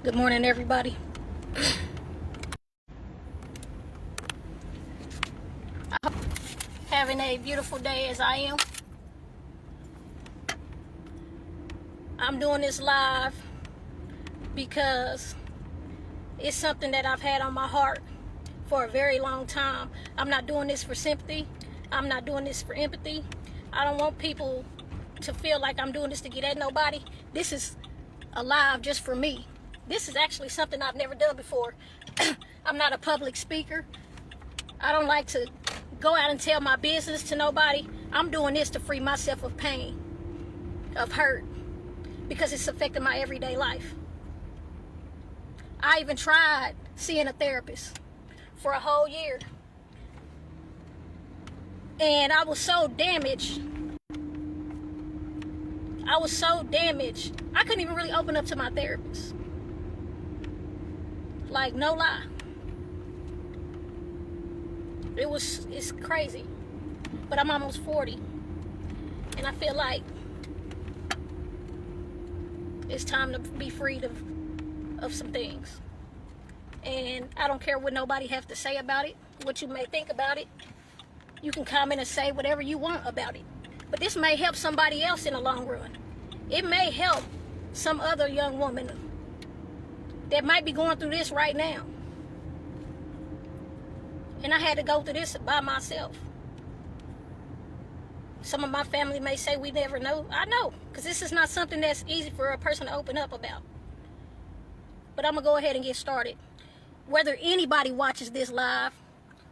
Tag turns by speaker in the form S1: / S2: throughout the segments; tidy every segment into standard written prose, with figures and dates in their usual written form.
S1: Good morning, everybody. Having a beautiful day as I am. I'm doing this live because it's something that I've had on my heart for a very long time. I'm not doing this for sympathy. I'm not doing this for empathy. I don't want people to feel like I'm doing this to get at nobody. This is a live just for me. This is actually something I've never done before. I'm not a public speaker. I don't like to go out and tell my business to nobody. I'm doing this to free myself of pain, of hurt, because it's affecting my everyday life. I even tried seeing a therapist for a whole year. And I was so damaged. I couldn't even really open up to my therapist. Like, no lie. It's crazy. But I'm almost 40. And I feel like it's time to be freed of some things. And I don't care what nobody have to say about it, what you may think about it. You can comment and say whatever you want about it. But this may help somebody else in the long run. It may help some other young woman that might be going through this right now. And I had to go through this by myself. Some of my family may say we never know. I know, because this is not something that's easy for a person to open up about. But I'm going to go ahead and get started. Whether anybody watches this live,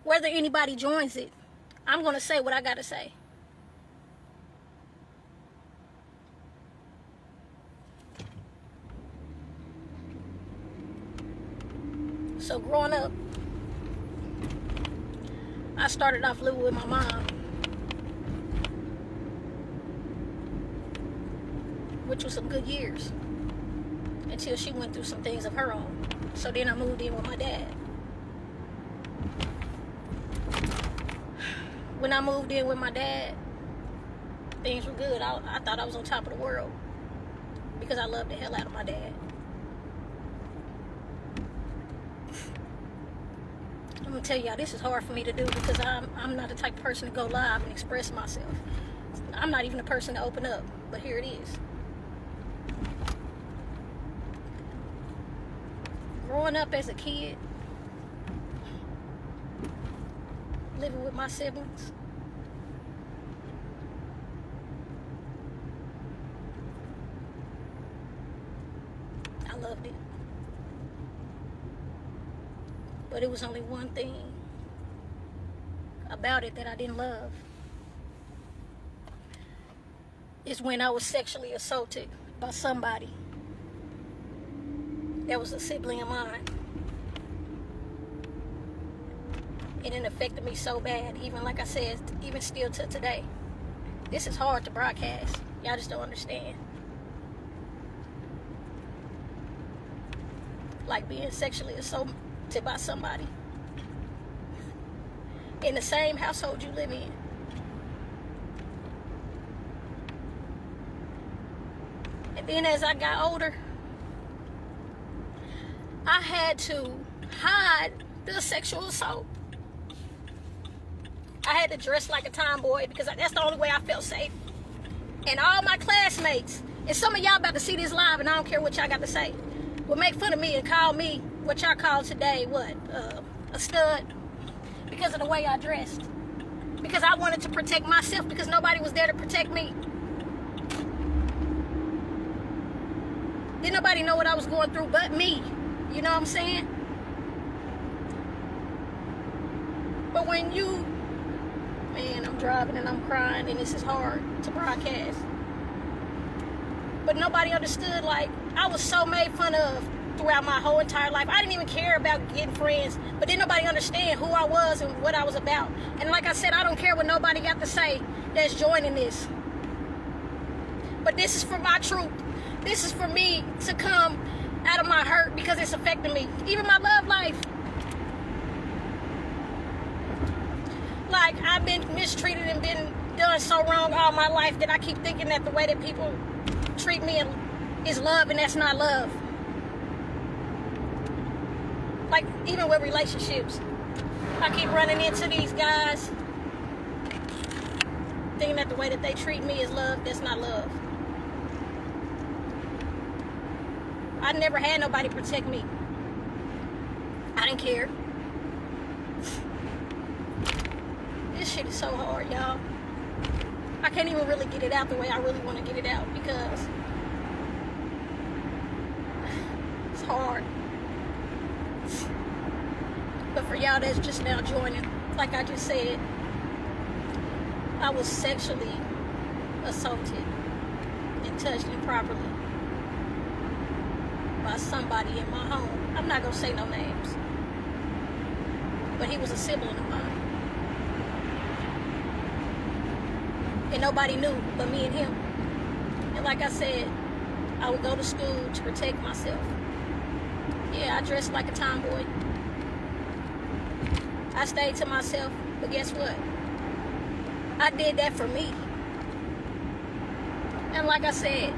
S1: whether anybody joins it, I'm going to say what I got to say. So growing up, I started off living with my mom, which was some good years, until she went through some things of her own. So then I moved in with my dad. When I moved in with my dad, things were good. I thought I was on top of the world because I loved the hell out of my dad. I'm gonna tell y'all, this is hard for me to do because I'm not the type of person to go live and express myself. I'm not even a person to open up, but here it is. Growing up as a kid, living with my siblings, I loved it. But it was only one thing about it that I didn't love. It's when I was sexually assaulted by somebody that was a sibling of mine. And it affected me so bad, even like I said, even still to today. This is hard to broadcast. Y'all just don't understand. Like being sexually assaulted by somebody in the same household you live in. And then as I got older, I had to hide the sexual assault. I had to dress like a tomboy because that's the only way I felt safe. And all my classmates, and some of y'all about to see this live, and I don't care what y'all got to say, will make fun of me and call me what y'all call today, a stud, because of the way I dressed. Because I wanted to protect myself because nobody was there to protect me. Didn't nobody know what I was going through but me. You know what I'm saying? But when man, I'm driving and I'm crying and this is hard to broadcast. But nobody understood, like, I was so made fun of throughout my whole entire life. I didn't even care about getting friends, but didn't nobody understand who I was and what I was about. And like I said, I don't care what nobody got to say that's joining this. But this is for my truth. This is for me to come out of my hurt because it's affecting me. Even my love life. Like, I've been mistreated and been done so wrong all my life that I keep thinking that the way that people treat me is love, and that's not love. Like, even with relationships, I keep running into these guys thinking that the way that they treat me is love. That's not love. I never had nobody protect me. I didn't care. This shit is so hard, y'all. I can't even really get it out the way I really want to get it out because it's hard. But for y'all that's just now joining, like I just said, I was sexually assaulted and touched improperly by somebody in my home. I'm not gonna say no names, but he was a sibling of mine. And nobody knew but me and him. And like I said, I would go to school to protect myself. Yeah, I dressed like a tomboy. I stayed to myself, but guess what? I did that for me. And like I said,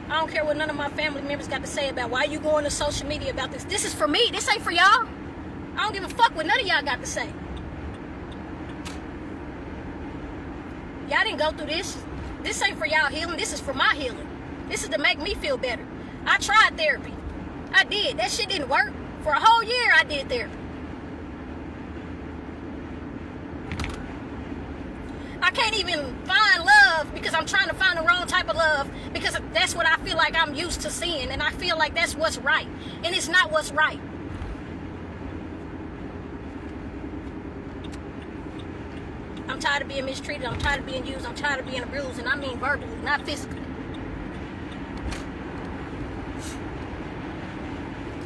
S1: I don't care what none of my family members got to say about why you going to social media about this. This is for me. This ain't for y'all. I don't give a fuck what none of y'all got to say. Y'all didn't go through this. This ain't for y'all healing. This is for my healing. This is to make me feel better. I tried therapy. I did. That shit didn't work. For a whole year, I did therapy. I can't even find love because I'm trying to find the wrong type of love because that's what I feel like I'm used to seeing, and I feel like that's what's right, and it's not what's right. I'm tired of being mistreated. I'm tired of being used. I'm tired of being abused, and I mean verbally, not physically.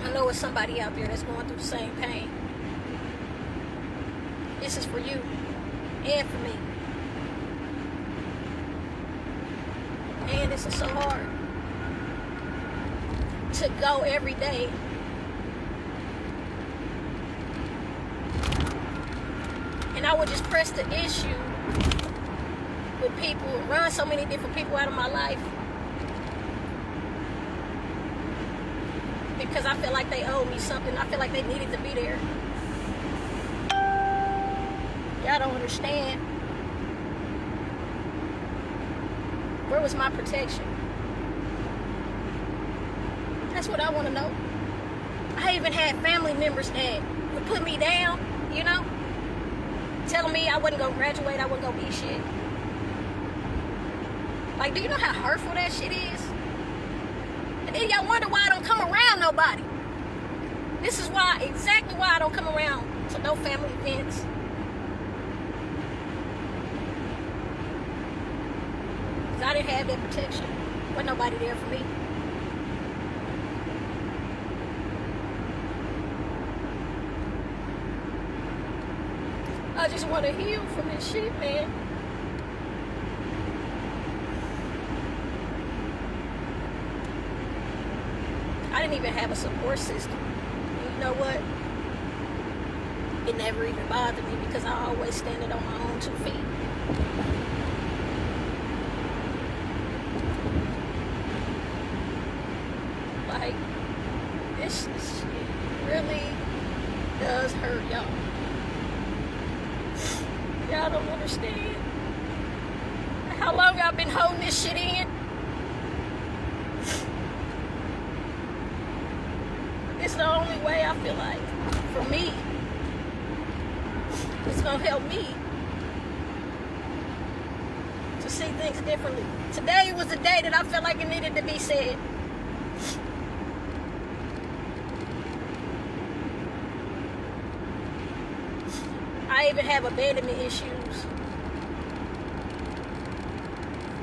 S1: I know it's somebody out there that's going through the same pain. This is for you and for me. And this is so hard to go every day and I would just press the issue with people and run so many different people out of my life because I feel like they owe me something. I feel like they needed to be there. Y'all don't understand. Where was my protection? That's what I want to know. I even had family members that would put me down, you know, telling me I wasn't going to graduate, I wasn't going to be shit. Like, do you know how hurtful that shit is? And then y'all wonder why I don't come around nobody. This is why, exactly why I don't come around to no family events. I didn't have that protection. Wasn't nobody there for me. I just want to heal from this shit, man. I didn't even have a support system. And you know what? It never even bothered me because I always standing on my own 2 feet. Like, this shit really does hurt y'all. Y'all don't understand how long I've been holding this shit in. It's the only way I feel like, for me, it's gonna help me to see things differently. Today was the day that I felt like it needed to be said. I even have abandonment issues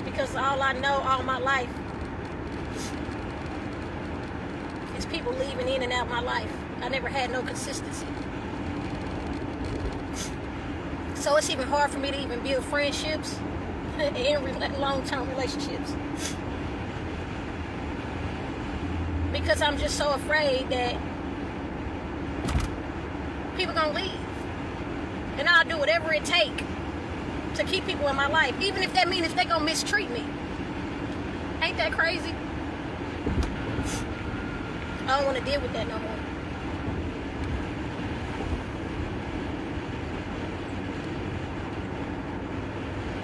S1: because all I know all my life is people leaving in and out my life. I never had no consistency. So it's even hard for me to even build friendships and long-term relationships because I'm just so afraid that people gonna leave. And I'll do whatever it takes to keep people in my life, even if that means if they're going to mistreat me. Ain't that crazy? I don't want to deal with that no more.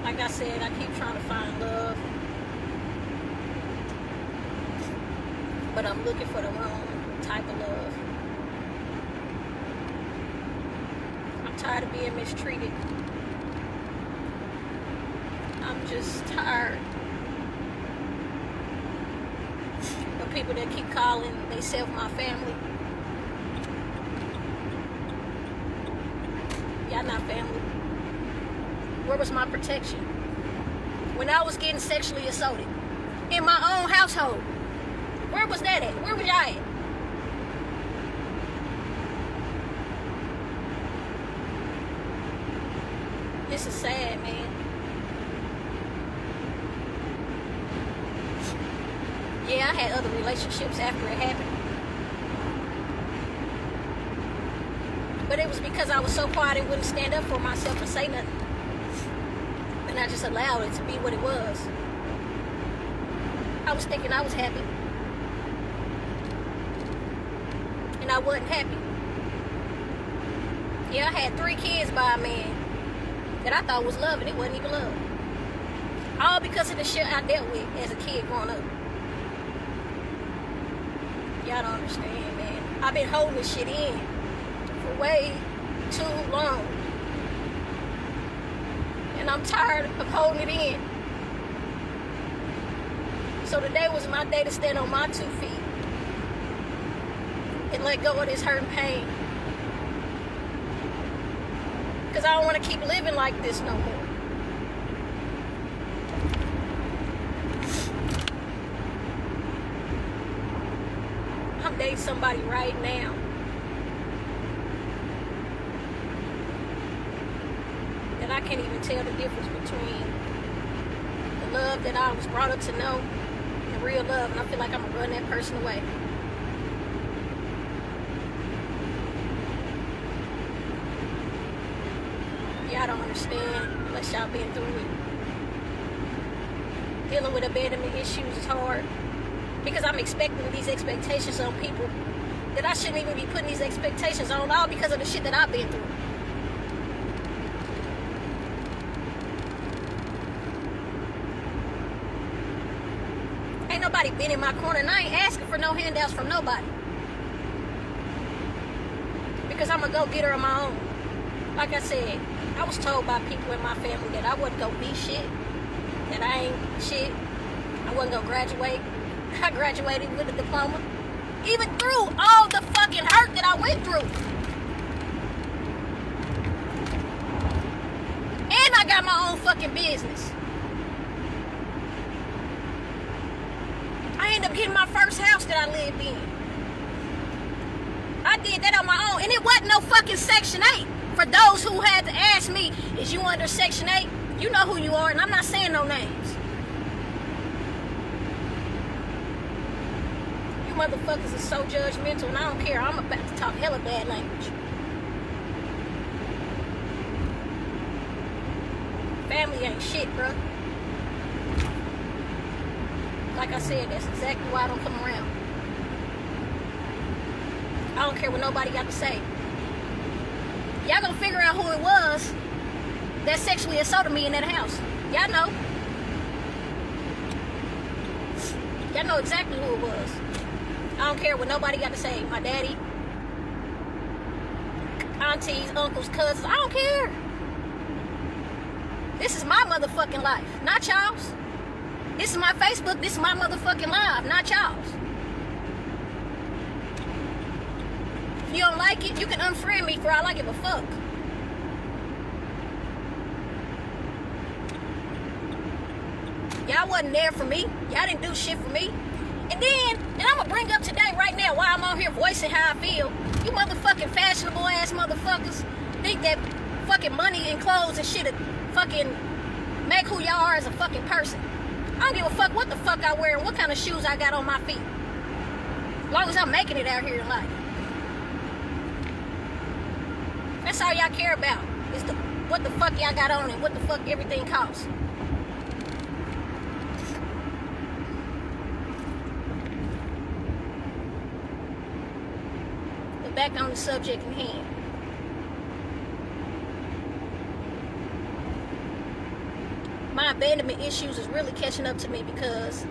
S1: Like I said, I keep trying to find love, but I'm looking for the wrong type of love. I'm tired of being mistreated. I'm just tired of people that keep calling themselves my family. Y'all not family. Where was my protection? When I was getting sexually assaulted in my own household, where was that at? Where was y'all at? This is sad, man. Yeah, I had other relationships after it happened. But it was because I was so quiet and wouldn't stand up for myself and say nothing. And I just allowed it to be what it was. I was thinking I was happy. And I wasn't happy. Yeah, I had 3 kids by a man that I thought was love, and it wasn't even love. All because of the shit I dealt with as a kid growing up. Y'all don't understand, man. I've been holding this shit in for way too long. And I'm tired of holding it in. So today was my day to stand on my 2 feet and let go of this hurt and pain. Because I don't want to keep living like this no more. I'm dating somebody right now that I can't even tell the difference between the love that I was brought up to know and real love, and I feel like I'm gonna run that person away. Y'all don't understand unless y'all been through it. Dealing with abandonment issues is hard because I'm expecting these expectations on people that I shouldn't even be putting these expectations on, all because of the shit that I've been through. Ain't nobody been in my corner, and I ain't asking for no handouts from nobody. Because I'm gonna go get her on my own. Like I said, I was told by people in my family that I wasn't gonna be shit, that I ain't shit, I wasn't gonna graduate. I graduated with a diploma, even through all the fucking hurt that I went through. And I got my own fucking business. I ended up getting my first house that I lived in. I did that on my own, and it wasn't no fucking Section 8. For those who had to ask me, is you under Section 8? You know who you are, and I'm not saying no names. You motherfuckers are so judgmental, and I don't care. I'm about to talk hella bad language. Family ain't shit, bro. Like I said, that's exactly why I don't come around. I don't care what nobody got to say. Y'all gonna figure out who it was that sexually assaulted me in that house. Y'all know. Y'all know exactly who it was. I don't care what nobody got to say. My daddy, aunties, uncles, cousins. I don't care. This is my motherfucking life, not y'all's. This is my Facebook. This is my motherfucking life, not y'all's. If you don't like it, you can unfriend me for all I give a fuck. Y'all wasn't there for me. Y'all didn't do shit for me. And I'm gonna bring up today, right now, while I'm on here voicing how I feel. You motherfucking fashionable ass motherfuckers think that fucking money and clothes and shit fucking make who y'all are as a fucking person. I don't give a fuck what the fuck I wear and what kind of shoes I got on my feet. As long as I'm making it out here in life. That's all y'all care about. Is what the fuck y'all got on and what the fuck everything costs. But back on the subject in hand. my abandonment issues is really catching up to me because,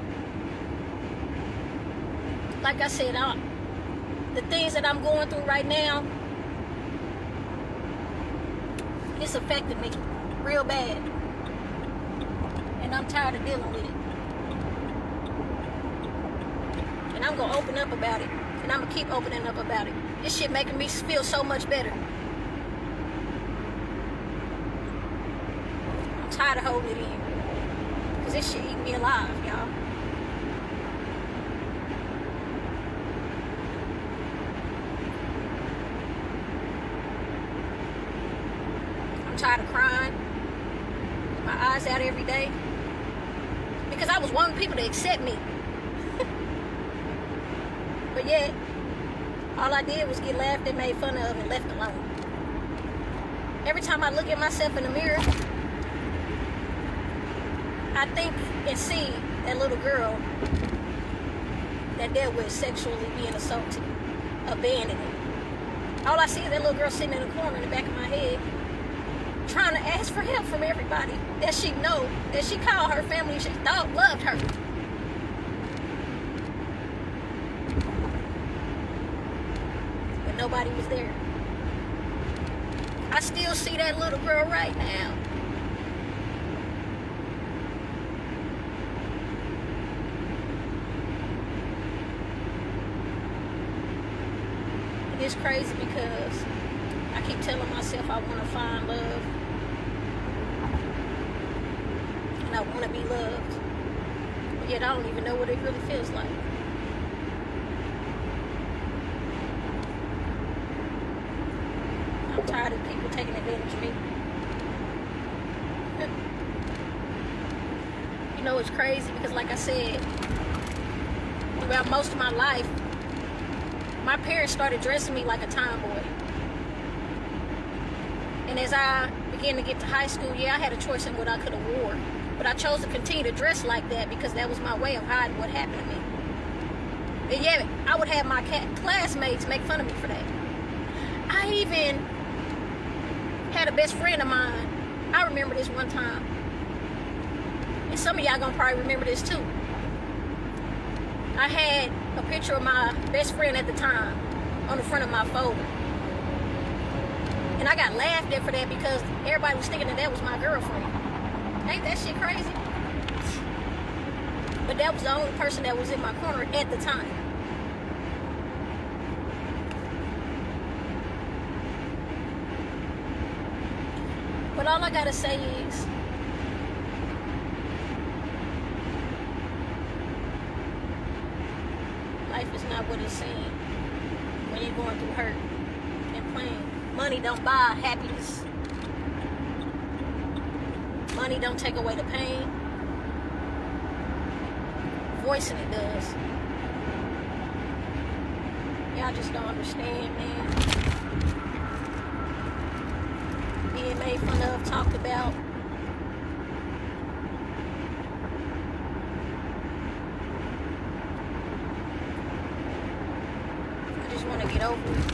S1: like I said, the things that I'm going through right now, it's affecting me real bad. And I'm tired of dealing with it. And I'm going to open up about it. And I'm going to keep opening up about it. This shit making me feel so much better. I'm tired of holding it in. Because this shit eating me alive, y'all. I'm tired of crying. My eyes out every day. Because I was wanting people to accept me. But yet, all I did was get laughed at, made fun of, and left alone. Every time I look at myself in the mirror, I think and see that little girl that dealt with sexually being assaulted, abandoning. All I see is that little girl sitting in the corner in the back of my head, trying to ask for help from everybody that she know, that she called her family, she thought loved her. But nobody was there. I still see that little girl right now. And it's crazy because I keep telling myself I want to find love. And I want to be loved. But yet I don't even know what it really feels like. I'm tired of people taking advantage of me. You know, it's crazy because like I said, throughout most of my life, my parents started dressing me like a tomboy. And as I began to get to high school, yeah, I had a choice in what I could have wore. But I chose to continue to dress like that because that was my way of hiding what happened to me. And yeah, I would have my classmates make fun of me for that. I even had a best friend of mine. I remember this one time. And some of y'all gonna probably remember this too. I had a picture of my best friend at the time on the front of my folder. And I got laughed at for that because everybody was thinking that that was my girlfriend. Ain't that shit crazy? But that was the only person that was in my corner at the time. But all I gotta say is, life is not what it seems when you're going through hurt and pain. Money don't buy happiness. Money don't take away the pain. Voicing it does. Y'all just don't understand, man. Being made fun of, talked about. I just want to get over it.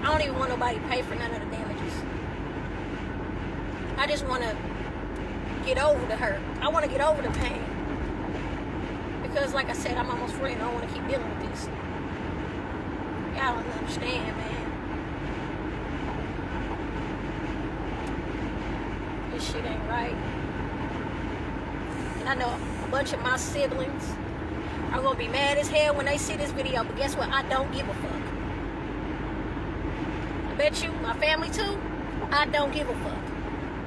S1: I don't even want nobody to pay for none of the damages. I just want to get over the hurt. I want to get over the pain. Because like I said, I'm almost 40 and I don't want to keep dealing with this. Y'all don't understand, man. This shit ain't right. And I know a bunch of my siblings are going to be mad as hell when they see this video. But guess what? I don't give a fuck. I bet you, my family too, I don't give a fuck.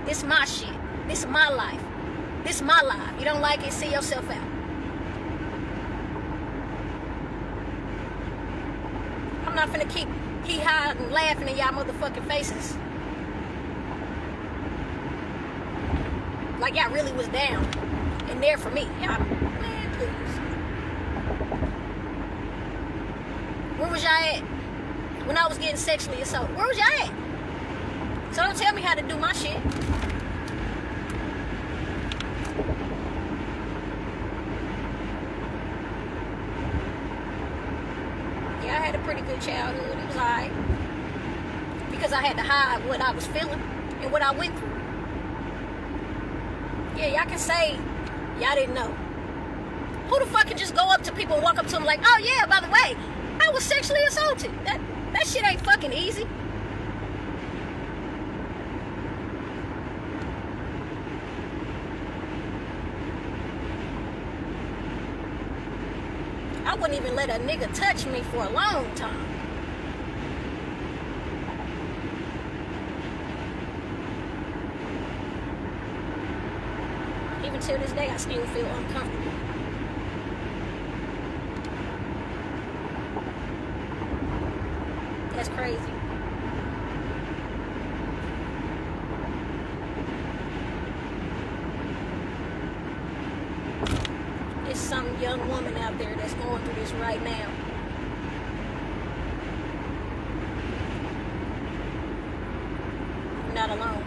S1: This is my shit. This is my life. This is my life. You don't like it, see yourself out. I'm not finna keep hee-hawing and laughing in y'all motherfucking faces. Like y'all really was down and there for me. Y'all, man, please. Where was y'all at when I was getting sexually assaulted? Where was y'all at? So don't tell me how to do my shit. Yeah, I had a pretty good childhood. It was alright. Because I had to hide what I was feeling. and what I went through. Yeah, y'all can say y'all didn't know. Who the fuck can just go up to people and walk up to them like, oh yeah, by the way, I was sexually assaulted. That shit ain't fucking easy. I wouldn't even let a nigga touch me for a long time. Even till this day, I still feel uncomfortable. That's crazy. There's some young woman out there that's going through this right now. You're not alone.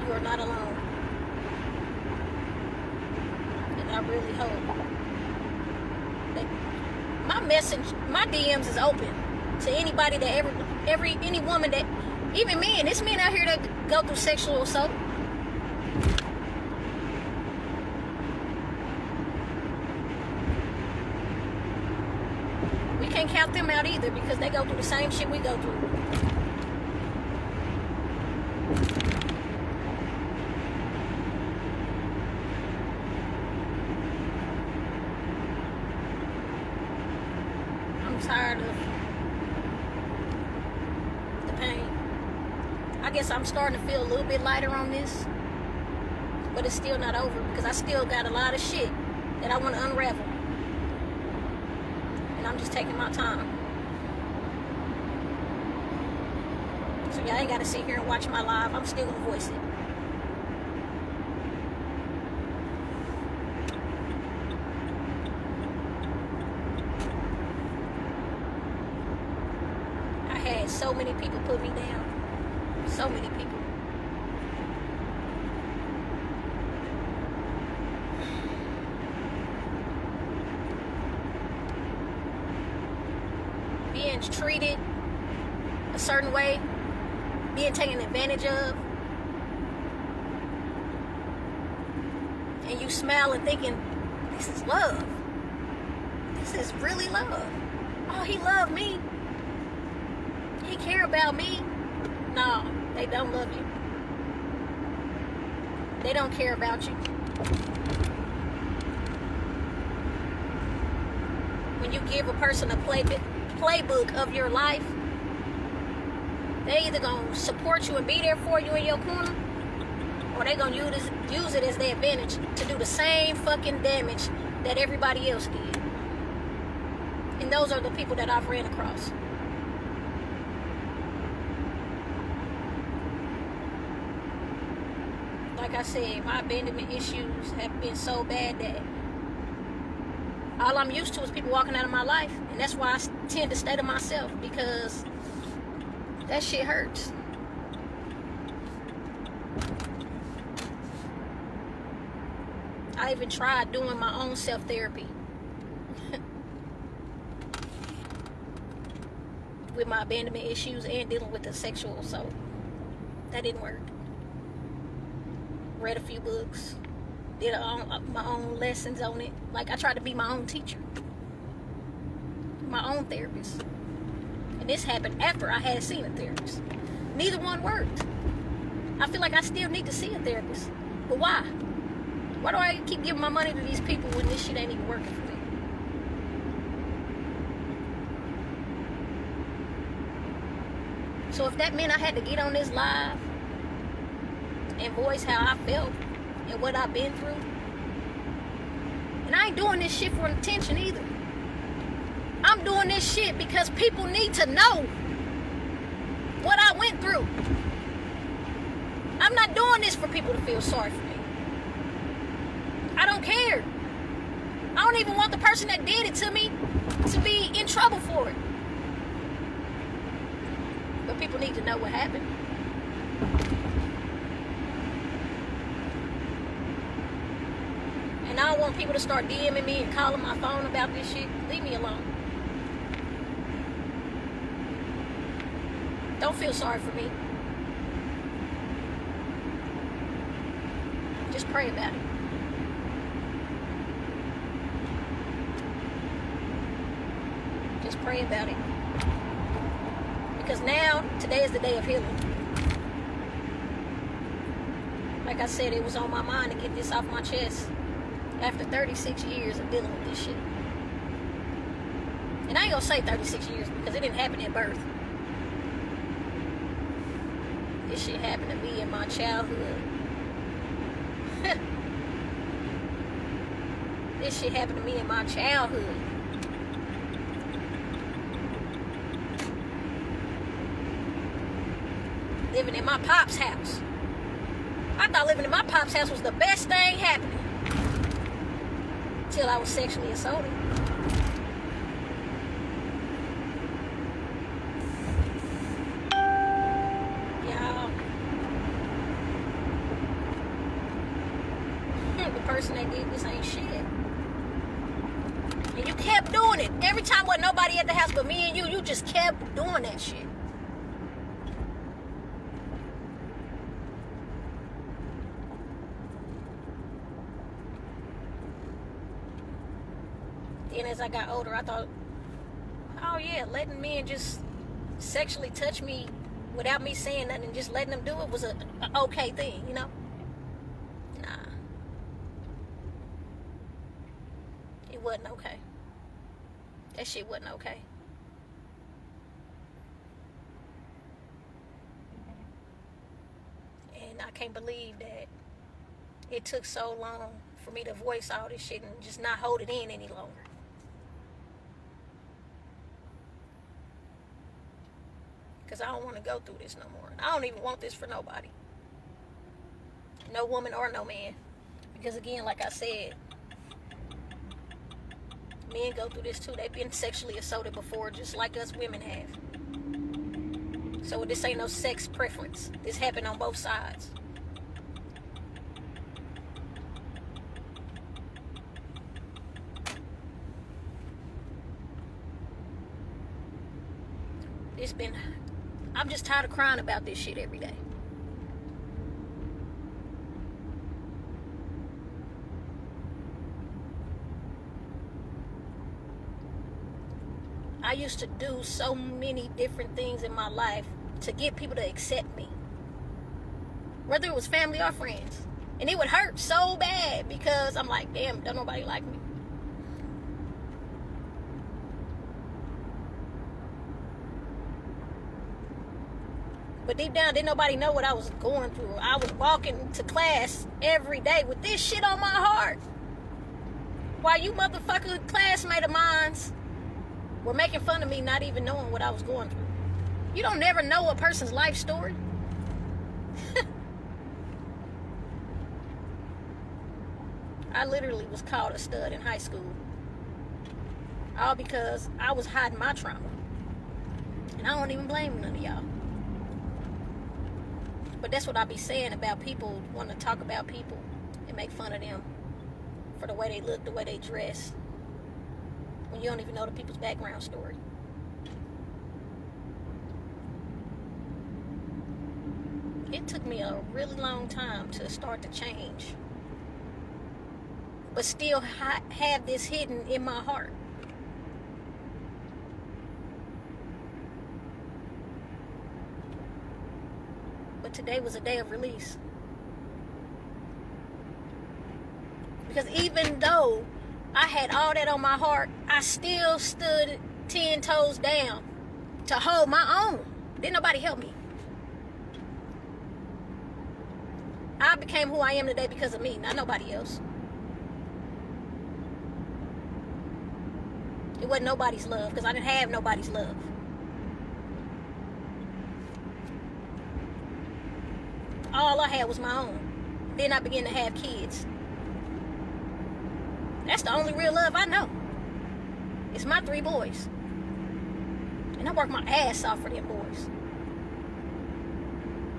S1: You are not alone. And I really hope that my DMs is open to anybody that any woman that, even men, there's men out here that go through sexual assault. We can't count them out either because they go through the same shit we go through. I'm tired of the pain. I guess I'm starting to feel a little bit lighter on this, but it's still not over because I still got a lot of shit that I want to unravel. And I'm just taking my time. So y'all ain't got to sit here and watch my live. I'm still going to voice it. I had so many people put me down. So many people. Being treated a certain way, being taken advantage of, and you smile and thinking, this is love. This is really love. Oh, he loved me. He care about me. No, they don't love you. They don't care about you. When you give a person a playbook of your life, they either gonna support you and be there for you in your corner, or they gonna use it as their advantage to do the same fucking damage that everybody else did. And those are the people that I've ran across. Like I said, my abandonment issues have been so bad that all I'm used to is people walking out of my life. And that's why I tend to stay to myself, because that shit hurts. I even tried doing my own self-therapy with my abandonment issues and dealing with the sexual assault. That didn't work. Read a few books, did my own lessons on it. Like, I tried to be my own teacher, my own therapist. And this happened after I had seen a therapist. Neither one worked. I feel like I still need to see a therapist. But why? Why do I keep giving my money to these people when this shit ain't even working for me? So if that meant I had to get on this live and voice how I felt and what I've been through, and I ain't doing this shit for attention either. I'm doing this shit because people need to know what I went through. I'm not doing this for people to feel sorry for me. I don't care. I don't even want the person that did it to me to be in trouble for it. But people need to know what happened. And I don't want people to start DMing me and calling my phone about this shit. Leave me alone. Don't feel sorry for me. pray about it. Just pray about it. Because now, today is the day of healing. Like I said, it was on my mind to get this off my chest after 36 years of dealing with this shit. And I ain't gonna say 36 years because it didn't happen at birth. This shit happened to me in my childhood. This shit happened to me in my childhood. Living in my pop's house. I thought living in my pop's house was the best thing happening. Till I was sexually assaulted. Y'all. The person that did this ain't shit. And you kept doing it. Every time wasn't nobody at the house but me and you just kept doing that shit. Then as I got older, I thought, oh yeah, letting men just sexually touch me without me saying nothing and just letting them do it was a okay thing, you know? Nah. It wasn't okay. That shit wasn't okay. And I can't believe that it took so long for me to voice all this shit and just not hold it in any longer. Because I don't want to go through this no more. I don't even want this for nobody. No woman or no man. Because again, like I said, men go through this too. They've been sexually assaulted before, just like us women have. So this ain't no sex preference. This happened on both sides. I'm just tired of crying about this shit every day. I used to do so many different things in my life to get people to accept me. Whether it was family or friends. And it would hurt so bad because I'm like, damn, don't nobody like me. But deep down, didn't nobody know what I was going through. I was walking to class every day with this shit on my heart. While you motherfucker classmate of mine were making fun of me, not even knowing what I was going through. You don't never know a person's life story. I literally was called a stud in high school. All because I was hiding my trauma. And I don't even blame none of y'all. But that's what I be saying about people wanting to talk about people and make fun of them for the way they look, the way they dress, when you don't even know the people's background story. It took me a really long time to start to change, but still have this hidden in my heart. But today was a day of release. Because even though I had all that on my heart, I still stood 10 toes down to hold my own. Didn't nobody help me. I became who I am today because of me, not nobody else. It wasn't nobody's love, because I didn't have nobody's love. All I had was my own. Then I began to have kids. That's the only real love I know. It's my 3 boys. And I work my ass off for them boys.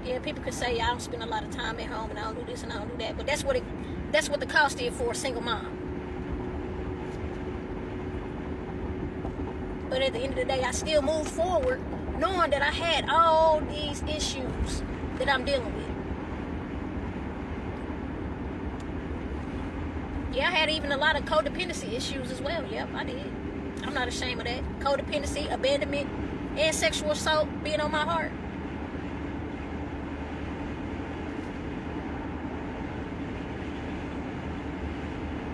S1: Yeah, people could say I don't spend a lot of time at home and I don't do this and I don't do that. But that's what the cost is for a single mom. But at the end of the day, I still moved forward knowing that I had all these issues that I'm dealing with. Yeah, I had even a lot of codependency issues as well. Yep, I did. I'm not ashamed of that. Codependency, abandonment, and sexual assault being on my heart.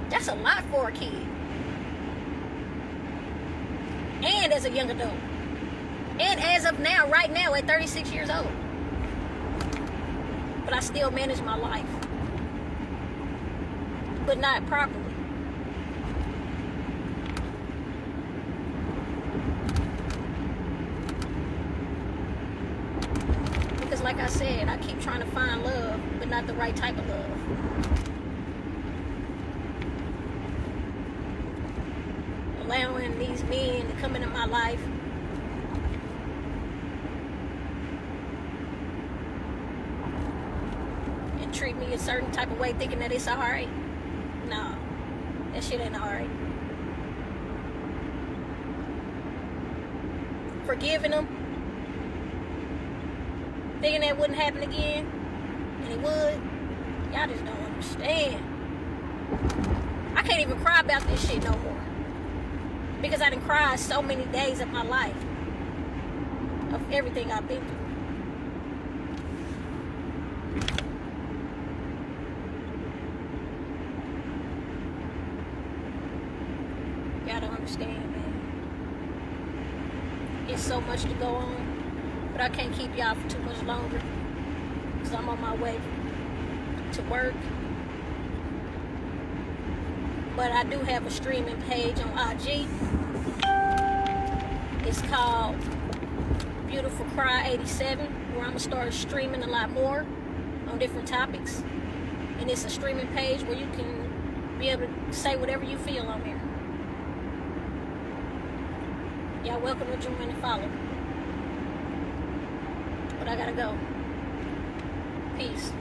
S1: That's a lot for a kid. And as a young adult. And as of now, right now, at 36 years old. But I still manage my life. But not properly. Because like I said, I keep trying to find love, but not the right type of love. Allowing these men to come into my life and treat me a certain type of way, thinking that it's alright. No, that shit ain't alright. Forgiving them, thinking that wouldn't happen again, and it would. Y'all just don't understand. I can't even cry about this shit no more. Because I done cried so many days of my life. Of everything I've been through. Y'all don't understand, man. It's so much to go on. But I can't keep y'all for too much longer. Because I'm on my way to work. But I do have a streaming page on IG. It's called Beautiful Cry 87, where I'm going to start streaming a lot more on different topics. And it's a streaming page where you can be able to say whatever you feel on there. Y'all welcome to join and follow. But I gotta go. Peace.